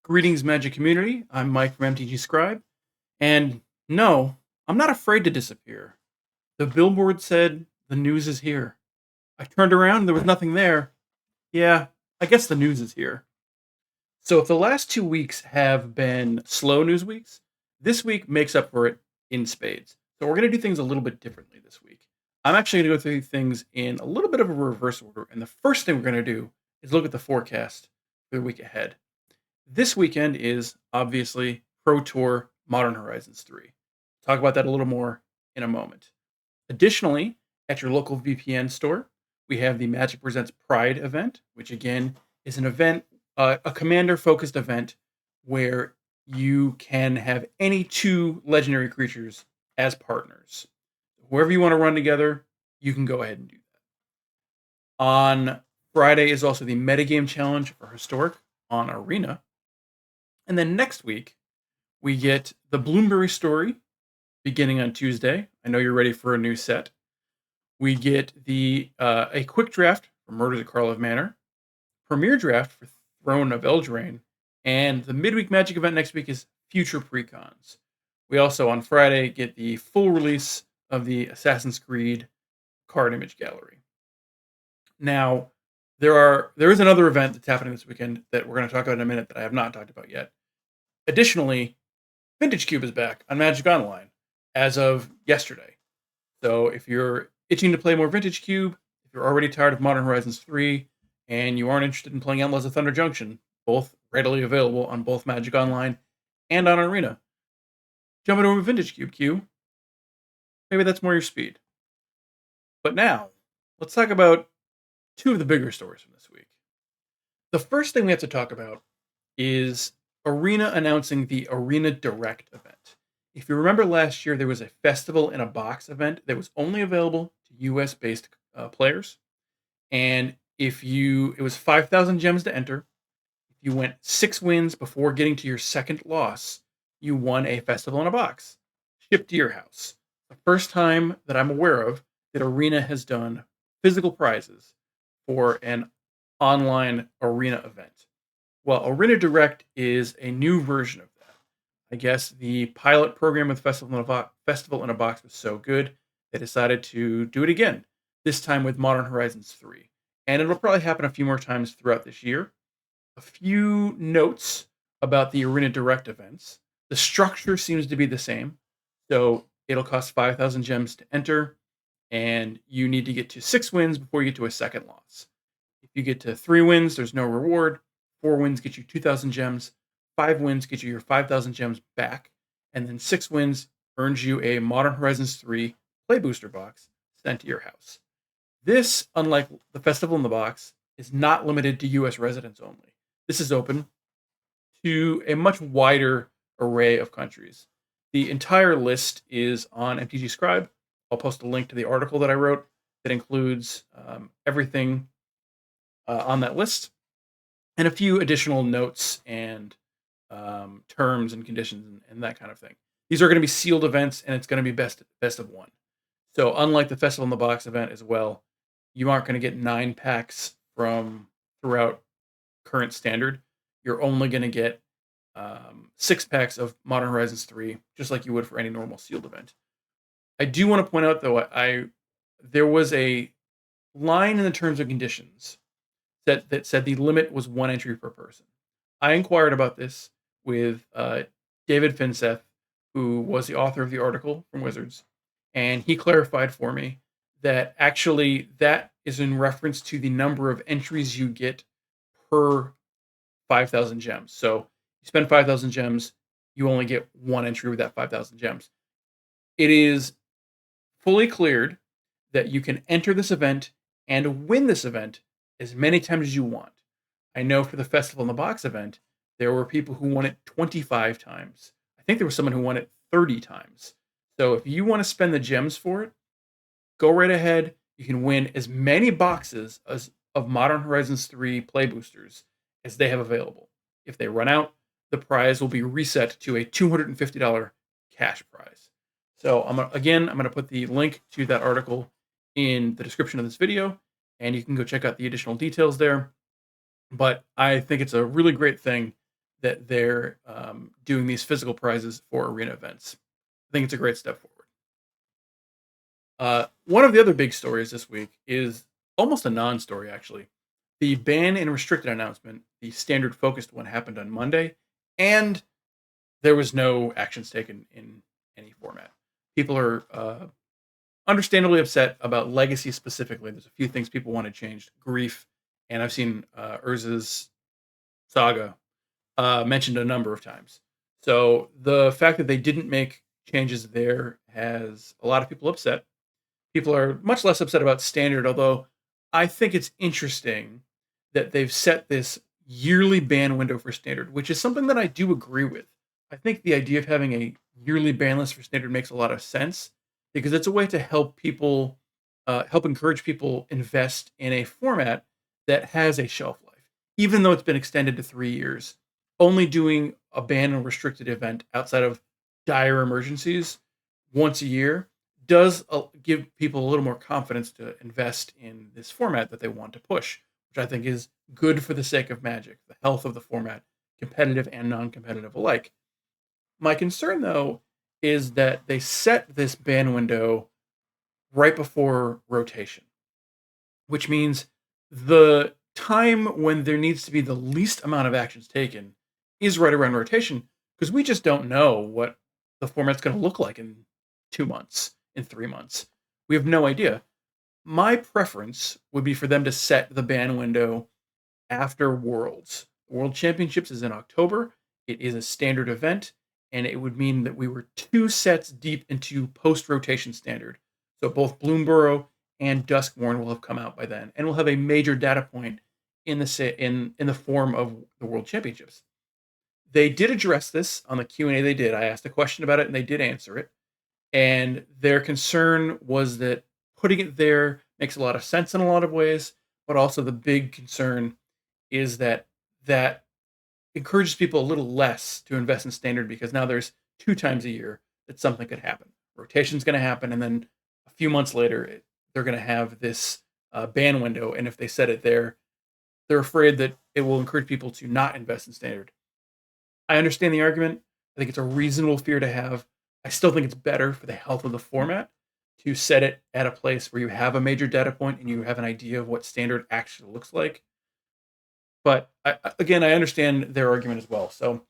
Greetings, Magic community. I'm Mike from MTG Scribe. And no, I'm not afraid to disappear. The billboard said the news is here. I turned around and there was nothing there. Yeah, I guess the news is here. So if the last 2 weeks have been slow news weeks, this week makes up for it in spades. So we're going to do things a little bit differently this week. I'm actually going to go through things in a little bit of a reverse order. And the first thing we're going to do is look at the forecast for the week ahead. This weekend is obviously Pro Tour Modern Horizons 3. Talk about that a little more in a moment. Additionally, at your local VPN store, we have the Magic Presents Pride event, which again is an event, a commander-focused event where you can have any two legendary creatures as partners. Whoever you want to run together, you can go ahead and do that. On Friday is also the Metagame Challenge for Historic on Arena. And then next week, we get the Bloomberry story beginning on Tuesday. I know you're ready for a new set. We get a quick draft for Murders at Karlov Manor, Premier draft for Throne of Eldraine, and the midweek Magic event next week is Future Precons. We also on Friday get the full release of the Assassin's Creed card image gallery. Now, there is another event that's happening this weekend that we're going to talk about in a minute that I have not talked about yet. Additionally, Vintage Cube is back on Magic Online as of yesterday. So if you're itching to play more Vintage Cube, if you're already tired of Modern Horizons 3, and you aren't interested in playing Outlaws of Thunder Junction, both readily available on both Magic Online and on Arena, jump into Vintage Cube, Q. Maybe that's more your speed. But now, let's talk about two of the bigger stories from this week. The first thing we have to talk about is Arena announcing the Arena Direct event. If you remember last year, there was a Festival in a Box event that was only available to US-based players. And it was 5,000 gems to enter. If you went 6 wins before getting to your second loss, you won a Festival in a Box, shipped to your house. The first time that I'm aware of that Arena has done physical prizes for an online Arena event. Well, Arena Direct is a new version of that. I guess the pilot program with Festival in a Box was so good, they decided to do it again, this time with Modern Horizons 3. And it'll probably happen a few more times throughout this year. A few notes about the Arena Direct events. The structure seems to be the same. So it'll cost 5,000 gems to enter, and you need to get to 6 wins before you get to a second loss. If you get to 3 wins, there's no reward. 4 wins get you 2,000 gems. 5 wins get you your 5,000 gems back. And then 6 wins earns you a Modern Horizons 3 Play Booster box sent to your house. This, unlike the Festival in the Box, is not limited to US residents only. This is open to a much wider array of countries. The entire list is on MTG Scribe. I'll post a link to the article that I wrote that includes everything on that list and a few additional notes and terms and conditions and that kind of thing. These are going to be sealed events, and it's going to be best of one. So unlike the Festival in the Box event as well, you aren't going to get 9 packs from throughout current standard. You're only going to get 6 packs of Modern Horizons 3, just like you would for any normal sealed event. I do want to point out, though, there was a line in the terms and conditions that said the limit was 1 entry per person. I inquired about this with David Finseth, who was the author of the article from Wizards, and he clarified for me that actually that is in reference to the number of entries you get per 5,000 gems. So you spend 5,000 gems, you only get 1 entry with that 5,000 gems. It is fully cleared that you can enter this event and win this event as many times as you want. I know for the Festival in the Box event, there were people who won it 25 times. I think there was someone who won it 30 times. So if you want to spend the gems for it, go right ahead. You can win as many boxes of Modern Horizons 3 play boosters as they have available. If they run out, the prize will be reset to a $250 cash prize. So I'm going to put the link to that article in the description of this video, and you can go check out the additional details there. But I think it's a really great thing that they're doing these physical prizes for arena events. I think it's a great step forward. One of the other big stories this week is almost a non-story, actually. The ban and restricted announcement, the standard focused one, happened on Monday, and there was no actions taken in any format. People are understandably upset about Legacy specifically. There's a few things people wanted changed. Grief, and I've seen Urza's Saga mentioned a number of times. So the fact that they didn't make changes there has a lot of people upset. People are much less upset about Standard, although I think it's interesting that they've set this yearly ban window for Standard, which is something that I do agree with. I think the idea of having a yearly ban list for Standard makes a lot of sense because it's a way to help people, help encourage people invest in a format that has a shelf life, even though it's been extended to 3 years. Only doing a ban and restricted event outside of dire emergencies once a year does give people a little more confidence to invest in this format that they want to push, which I think is good for the sake of Magic, the health of the format, competitive and non-competitive alike. My concern, though, is that they set this ban window right before rotation, which means the time when there needs to be the least amount of actions taken is right around rotation because we just don't know what the format's going to look like in 2 months, in 3 months. We have no idea. My preference would be for them to set the ban window after Worlds. World Championships is in October. It is a standard event, and it would mean that we were 2 sets deep into post-rotation standard. So both Bloomburrow and Duskmourn will have come out by then, and we'll have a major data point in the form of the World Championships. They did address this on the Q&A they did. I asked a question about it, and they did answer it. And their concern was that putting it there makes a lot of sense in a lot of ways, but also the big concern is that that encourages people a little less to invest in standard because now there's 2 times a year that something could happen. Rotation's going to happen, and then a few months later, they're going to have this ban window. And if they set it there, they're afraid that it will encourage people to not invest in standard. I understand the argument. I think it's a reasonable fear to have. I still think it's better for the health of the format to set it at a place where you have a major data point and you have an idea of what standard actually looks like. But again, I understand their argument as well. So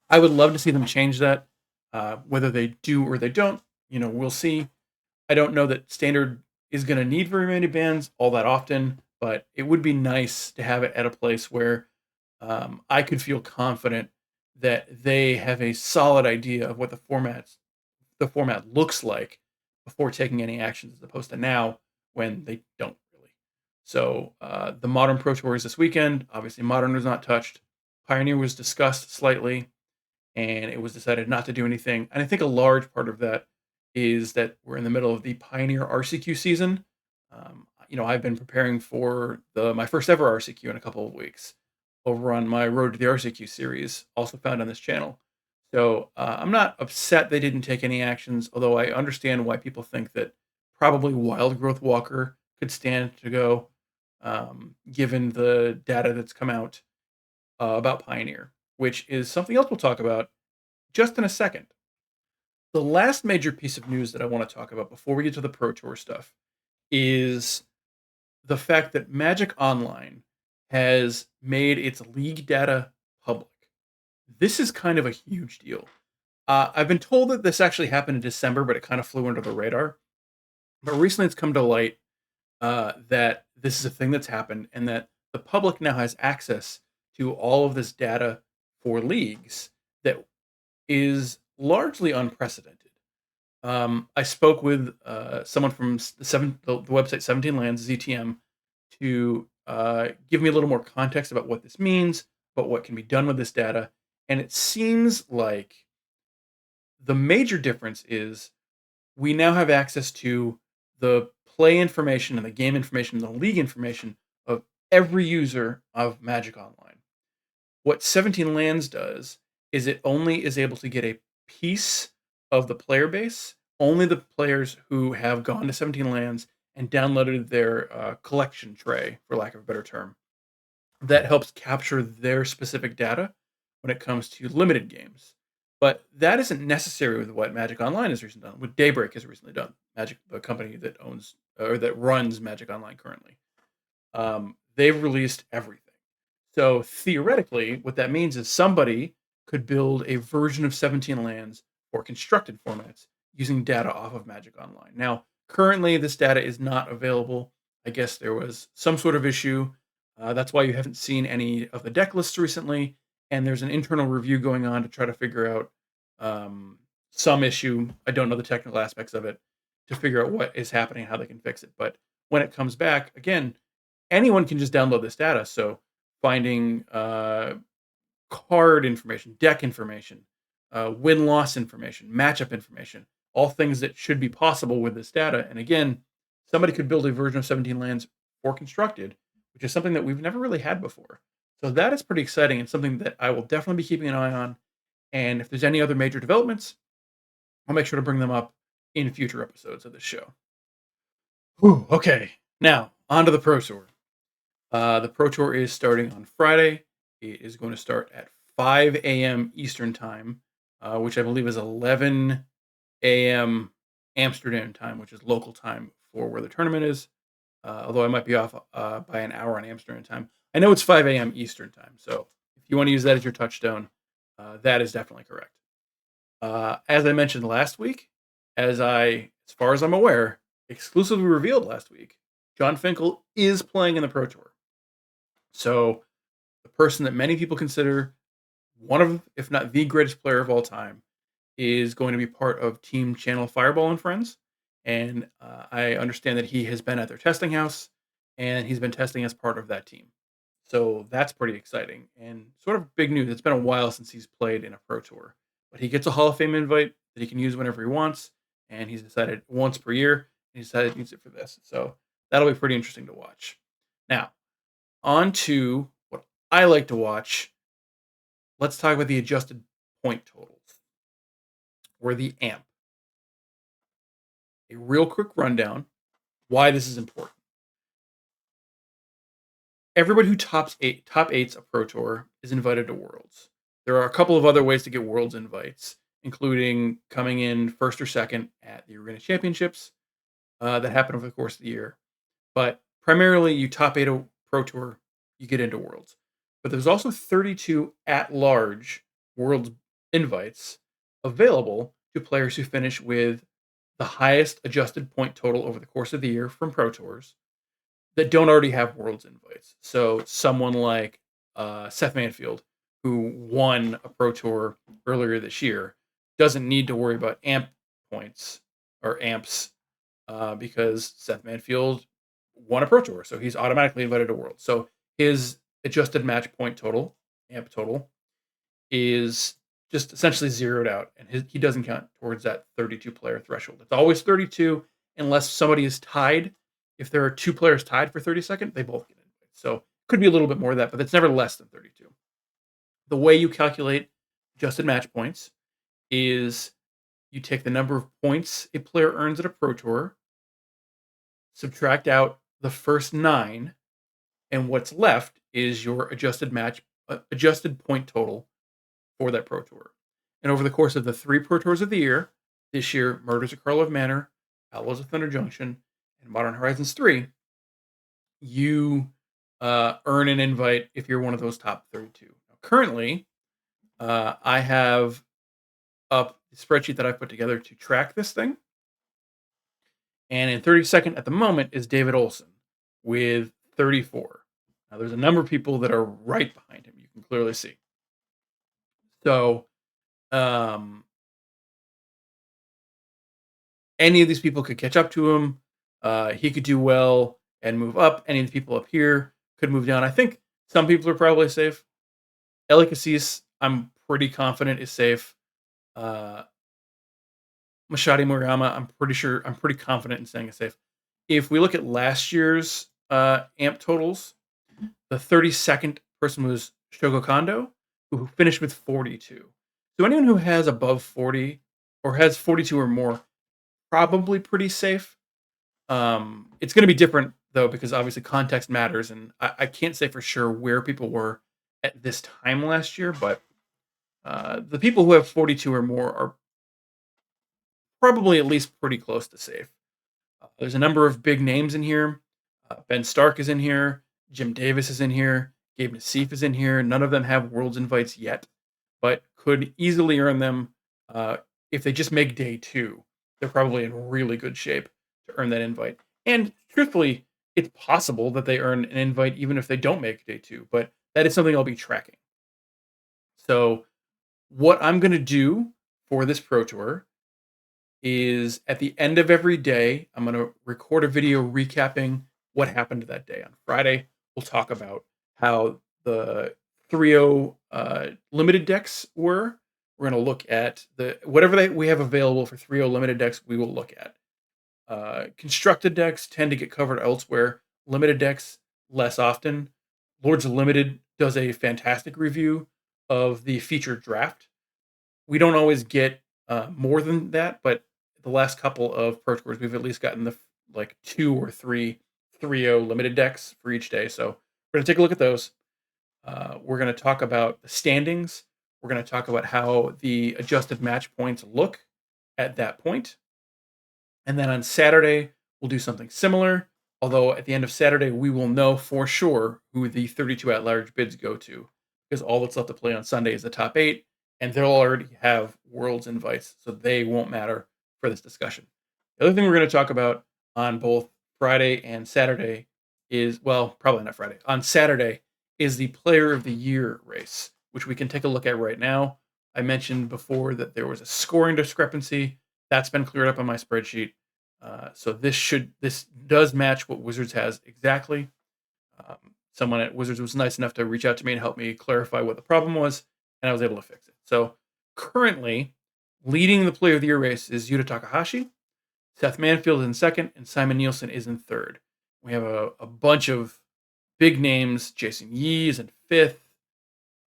I would love to see them change that. Whether they do or they don't, we'll see. I don't know that standard is going to need very many bans all that often, but it would be nice to have it at a place where I could feel confident that they have a solid idea of what the format looks like before taking any actions, as opposed to now when they don't really. So the Modern Pro Tour is this weekend. Obviously, Modern was not touched. Pioneer was discussed slightly, and it was decided not to do anything. And I think a large part of that is that we're in the middle of the Pioneer RCQ season. I've been preparing for my first ever RCQ in a couple of weeks over on my Road to the RCQ series, also found on this channel. So I'm not upset they didn't take any actions, although I understand why people think that probably Wild Growth Walker could stand to go, given the data that's come out about Pioneer, which is something else we'll talk about just in a second. The last major piece of news that I want to talk about before we get to the Pro Tour stuff is the fact that Magic Online has made its league data public. This is kind of a huge deal. I've been told that this actually happened in December, but it kind of flew under the radar. But recently it's come to light that this is a thing that's happened and that the public now has access to all of this data for leagues that is largely unprecedented. I spoke with someone from the website 17 Lands, ZTM, to give me a little more context about what this means, but what can be done with this data. And it seems like the major difference is we now have access to the play information and the game information and the league information of every user of Magic Online. What 17 Lands does is it only is able to get a piece of the player base, only the players who have gone to 17 Lands and downloaded their collection tray, for lack of a better term. That helps capture their specific data. when it comes to limited games. But that isn't necessary with what Magic Online has recently done, what Daybreak has recently done. Magic, the company that owns or that runs Magic Online currently, they've released everything. So theoretically, what that means is somebody could build a version of 17 lands for constructed formats using data off of Magic Online. Now, currently, this data is not available. I guess there was some sort of issue. That's why you haven't seen any of the deck lists recently. And there's an internal review going on to try to figure out some issue. I don't know the technical aspects of it to figure out what is happening, how they can fix it. But when it comes back, again, anyone can just download this data. So finding card information, deck information, win-loss information, matchup information, all things that should be possible with this data. And again, somebody could build a version of 17 lands for constructed, which is something that we've never really had before. So that is pretty exciting and something that I will definitely be keeping an eye on. And if there's any other major developments, I'll make sure to bring them up in future episodes of this show. Whew, okay, now on to the Pro Tour. The Pro Tour is starting on Friday. It is going to start at 5 a.m. Eastern Time, which I believe is 11 a.m. Amsterdam time, which is local time for where the tournament is. Although I might be off by an hour on Amsterdam time. I know it's 5 a.m. Eastern Time, so if you want to use that as your touchstone, that is definitely correct. As I mentioned last week, as far as I'm aware, exclusively revealed last week, John Finkel is playing in the Pro Tour. So the person that many people consider one of, if not the greatest player of all time, is going to be part of Team Channel Fireball and Friends. And I understand that he has been at their testing house and he's been testing as part of that team. So that's pretty exciting and sort of big news. It's been a while since he's played in a Pro Tour, but he gets a Hall of Fame invite that he can use whenever he wants. And he's decided once per year, and he decided to use it for this. So that'll be pretty interesting to watch. Now, on to what I like to watch. Let's talk about the adjusted point totals, or the AMP. A real quick rundown why this is important. Everybody who top eights a Pro Tour is invited to Worlds. There are a couple of other ways to get Worlds invites, including coming in first or second at the Arena Championships that happen over the course of the year. But primarily, you top eight a Pro Tour, you get into Worlds. But there's also 32 at-large Worlds invites available to players who finish with the highest adjusted point total over the course of the year from Pro Tours that don't already have Worlds invites. So someone like Seth Manfield, who won a Pro Tour earlier this year, doesn't need to worry about AMP points or AMPs because Seth Manfield won a Pro Tour, so he's automatically invited to Worlds. So his adjusted match point total, AMP total, is just essentially zeroed out, and he doesn't count towards that 32 player threshold. It's always 32 unless somebody is tied. If there are two players tied for 32nd, they both get invited. So could be a little bit more of that, but it's never less than 32. The way you calculate adjusted match points is you take the number of points a player earns at a Pro Tour, subtract out the first 9, and what's left is your adjusted point total for that Pro Tour. And over the course of the 3 Pro Tours of the year, this year, Murders of Karlov Manor, Outlaws of Thunder Junction, and Modern Horizons 3, you earn an invite if you're one of those top 32. Now, currently, I have up the spreadsheet that I put together to track this thing. And in 32nd at the moment is David Olson with 34. Now, there's a number of people that are right behind him. You can clearly see. So, any of these people could catch up to him. He could do well and move up. Any of the people up here could move down. I think some people are probably safe. Eli Cassis, I'm pretty confident is safe. Mashadi Murayama, I'm pretty confident in saying is safe. If we look at last year's AMP totals, the 32nd person was Shogo Kondo, who finished with 42. So anyone who has above 40 or has 42 or more, probably pretty safe. It's going to be different, though, because obviously context matters, and I can't say for sure where people were at this time last year, but The people who have 42 or more are probably at least pretty close to safe. There's a number of big names in here. Ben Stark is in here. Jim Davis is in here. Gabe Nassif is in here. None of them have Worlds invites yet, but could easily earn them if they just make day 2. They're probably in really good shape to earn that invite. And truthfully, it's possible that they earn an invite even if they don't make day 2, but that is something I'll be tracking. So, what I'm going to do for this Pro Tour is at the end of every day, I'm going to record a video recapping what happened that day. On Friday, we'll talk about how the 3-0 limited decks were. We're going to look at the whatever we have available for 3-0 limited decks, we will look at. Constructed decks tend to get covered elsewhere. Limited decks, less often. Lords of Limited does a fantastic review of the featured draft. We don't always get more than that, but the last couple of Pro Tours, we've at least gotten the 2 or 3 3-0 limited decks for each day. So we're going to take a look at those. We're going to talk about the standings. We're going to talk about how the adjusted match points look at that point. And then on Saturday, we'll do something similar. Although at the end of Saturday, we will know for sure who the 32 at-large bids go to, because all that's left to play on Sunday is the top 8, and they'll already have Worlds invites, so they won't matter for this discussion. The other thing we're going to talk about on both Friday and Saturday is, well, probably not Friday, on Saturday is the Player of the Year race, which we can take a look at right now. I mentioned before that there was a scoring discrepancy. That's been cleared up on my spreadsheet. So this does match what Wizards has exactly. Someone at Wizards was nice enough to reach out to me and help me clarify what the problem was, and I was able to fix it. So currently, leading the Player of the Year race is Yuta Takahashi. Seth Manfield is in second, and Simon Nielsen is in third. We have a bunch of big names. Jason Yee is in fifth.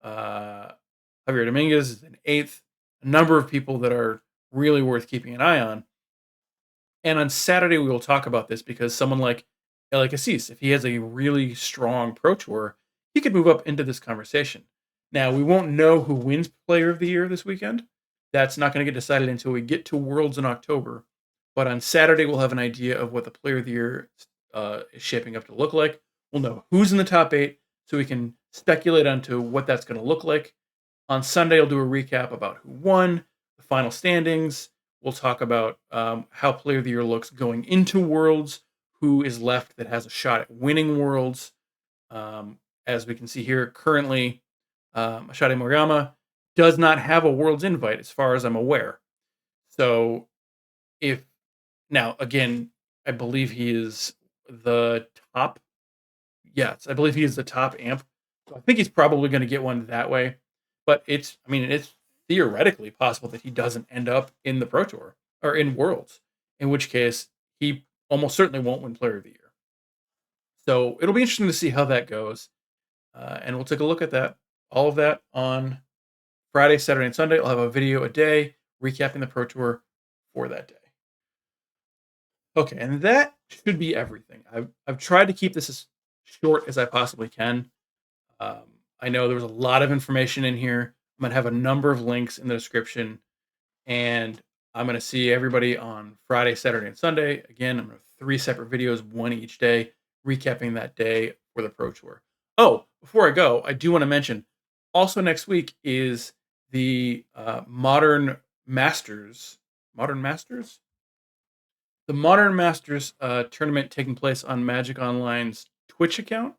Javier Dominguez is in eighth. A number of people that are really worth keeping an eye on. And on Saturday, we will talk about this because someone like Eli Cassis, if he has a really strong Pro Tour, he could move up into this conversation. Now, we won't know who wins Player of the Year this weekend. That's not going to get decided until we get to Worlds in October. But on Saturday, we'll have an idea of what the Player of the Year is shaping up to look like. We'll know who's in the top 8, so we can speculate onto what that's going to look like. On Sunday, I'll do a recap about who won, the final standings. We'll talk about how Player of the Year looks going into Worlds, who is left that has a shot at winning Worlds. As we can see here, currently, Ashade Moriyama does not have a Worlds invite, as far as I'm aware. So, now, again, I believe he is the top. Yes, I believe he is the top amp. So I think he's probably going to get one that way. But it's theoretically possible that he doesn't end up in the Pro Tour or in Worlds, in which case he almost certainly won't win Player of the Year. So it'll be interesting to see how that goes. And we'll take a look at that, all of that on Friday, Saturday, and Sunday. I'll have a video a day recapping the Pro Tour for that day. Okay, and that should be everything. I've tried to keep this as short as I possibly can. I know there was a lot of information in here. I'm going to have a number of links in the description, and I'm going to see everybody on Friday, Saturday, and Sunday. Again, I'm going to have 3 separate videos, one each day, recapping that day for the Pro Tour. Oh, before I go, I do want to mention, also next week is the Modern Masters. Modern Masters? The Modern Masters tournament taking place on Magic Online's Twitch account.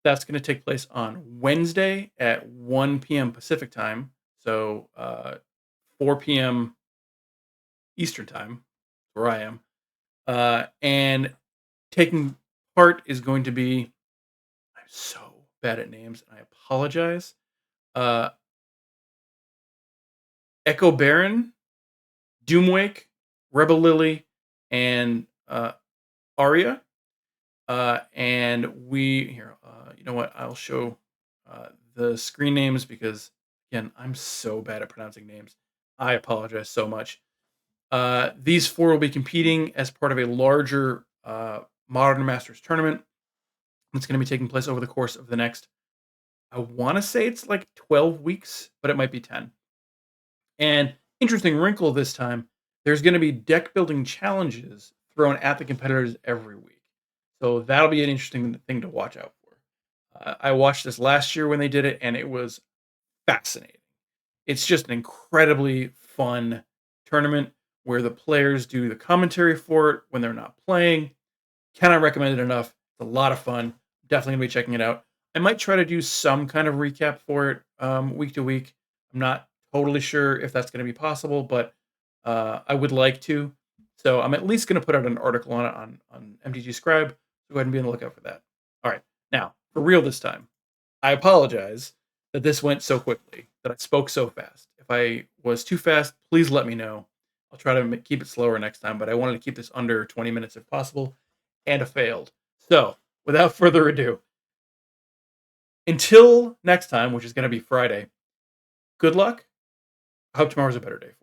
That's going to take place on Wednesday at 1 p.m. Pacific time. So 4 p.m. Eastern time, where I am. And taking part is going to be, I'm so bad at names, and I apologize. Echo Baron, Doomwake, Rebel Lily, and Arya. And you know what? I'll show the screen names because, again, I'm so bad at pronouncing names. I apologize so much. These 4 will be competing as part of a larger Modern Masters tournament. It's going to be taking place over the course of the next, I want to say it's like 12 weeks, but it might be 10. And interesting wrinkle this time, there's going to be deck building challenges thrown at the competitors every week. So that'll be an interesting thing to watch out for. I watched this last year when they did it, and it was fascinating. It's just an incredibly fun tournament where the players do the commentary for it when they're not playing. Cannot recommend it enough. It's a lot of fun. Definitely gonna be checking it out. I might try to do some kind of recap for it week to week. I'm not totally sure if that's going to be possible, but I would like to. So I'm at least going to put out an article on it on MTG Scribe. So go ahead and be on the lookout for that. All right, now for real this time. I apologize that this went so quickly, that I spoke so fast. If I was too fast, please let me know. I'll try to keep it slower next time, but I wanted to keep this under 20 minutes if possible, and I failed. So, without further ado, until next time, which is going to be Friday, good luck. I hope tomorrow's a better day for you.